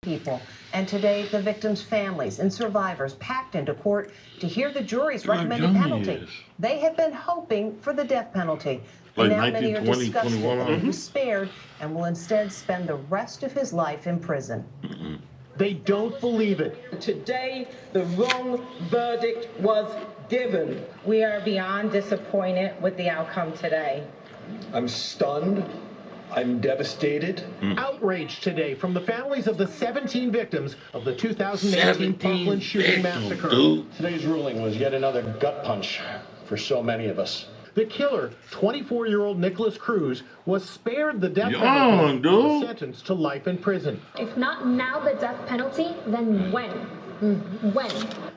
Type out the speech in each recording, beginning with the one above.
people. And today, the victims' families and survivors packed into court to hear the jury's recommended penalty. They had been hoping for the death penalty. Like now many are disgusted that he was Mm-hmm. spared and will instead spend the rest of his life in prison. Mm-hmm. They don't believe it. Today, the wrong verdict was given. We are beyond disappointed with the outcome today. I'm stunned. I'm devastated. Outrage today from the families of the 17 victims of the 2018 Parkland shooting massacre. Today's ruling was yet another gut punch for so many of us. The killer, 24-year-old Nikolas Cruz, was spared the death penalty and was sentenced to life in prison. If not now the death penalty, then when? When?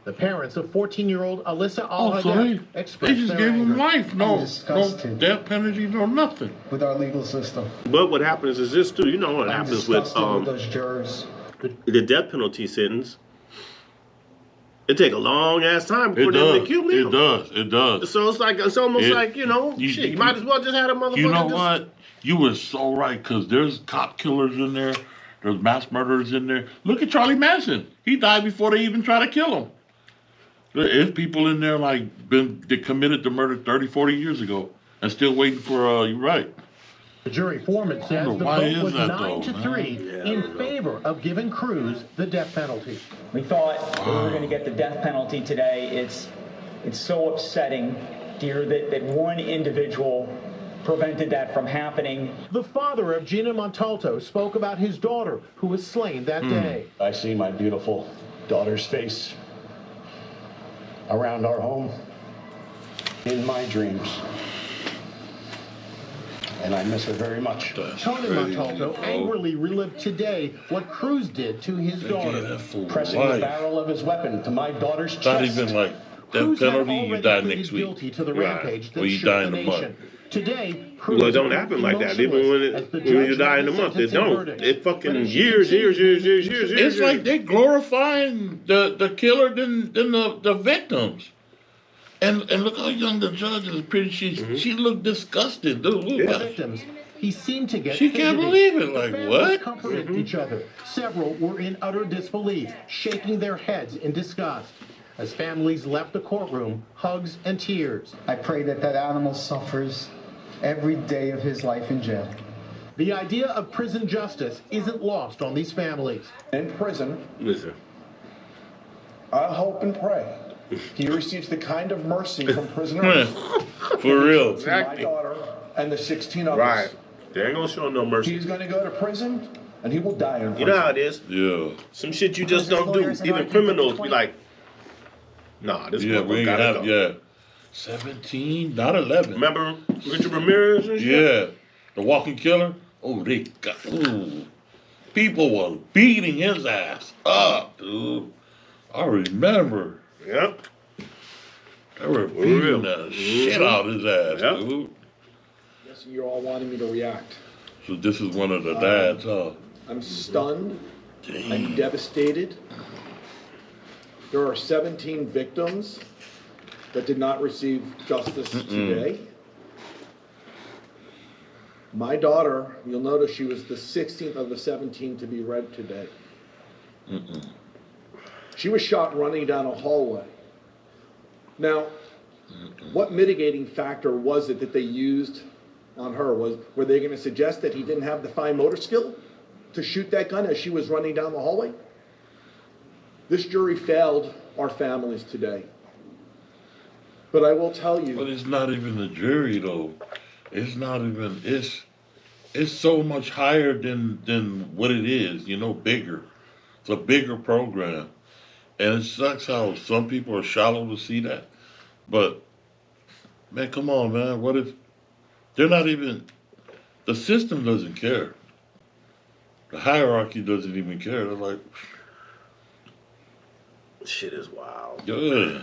The parents of 14-year-old Alyssa They expressed just their gave anger. him life. No death penalty, no nothing. With our legal system. But what happens is this too. You know what happens with those jurors. the death penalty sentence. It take a long ass time for them to accumulate. It does. So it's almost like, you might as well just have a motherfucker. You know what? You were so right, because there's cop killers in there. There's mass murderers in there. Look at Charlie Manson. He died before they even tried to kill him. There's people in there they committed the murder 30, 40 years ago and still waiting for, you're right. The jury foreman says the vote was 9-3 in favor of giving Cruz the death penalty. We thought we were going to get the death penalty today. It's so upsetting to hear that one individual prevented that from happening. The father of Gina Montalto spoke about his daughter who was slain that day. I see my beautiful daughter's face around our home in my dreams. And I miss her very much. Tony Montalto angrily relived today what Cruz did to his daughter. Pressing the barrel of his weapon to my daughter's chest. Not even like death penalty, you die next week. Guilty to the rampage that or you shook die the in a nation. month. Today, Cruz Well, it don't happen like that. Even when you die in a month, it don't. It fucking years. It's like they glorifying the killer than the victims. And look how young the judge is. Pretty she looked disgusted. Dude, look victims. He seemed to get She can't believe it. Like, what? Comforted each other. Several were in utter disbelief, shaking their heads in disgust. As families left the courtroom, hugs and tears. I pray that animal suffers every day of his life in jail. The idea of prison justice isn't lost on these families. In prison, Listen. I hope and pray he receives the kind of mercy from prisoners For real. to my daughter and the 16 others. Right. They ain't gonna show no mercy. He's going to go to prison, and he will die in prison. You know how it is? Yeah. Some shit you just don't do. Even criminals be like, nah, this motherfucker gotta go. 17, not 11. Remember Richard Ramirez and shit? Yeah. The walking killer? Oh, people were beating his ass up, dude. I remember. Yep. They were beating the shit out of his ass, dude. Yes, you're all wanting me to react. So this is one of the dads, huh? I'm stunned. Damn. I'm devastated. There are 17 victims that did not receive justice today. My daughter, you'll notice she was the 16th of the 17 to be read today. She was shot running down a hallway. Now, what mitigating factor was it that they used on her? Were they going to suggest that he didn't have the fine motor skill to shoot that gun as she was running down the hallway? This jury failed our families today. But I will tell you. But it's not even the jury, though. It's not even. It's so much higher than what it is. Bigger. It's a bigger program, and it sucks how some people are shallow to see that. But man, come on, man. What if they're not even? The system doesn't care. The hierarchy doesn't even care. They're like, Shit is wild. yeah.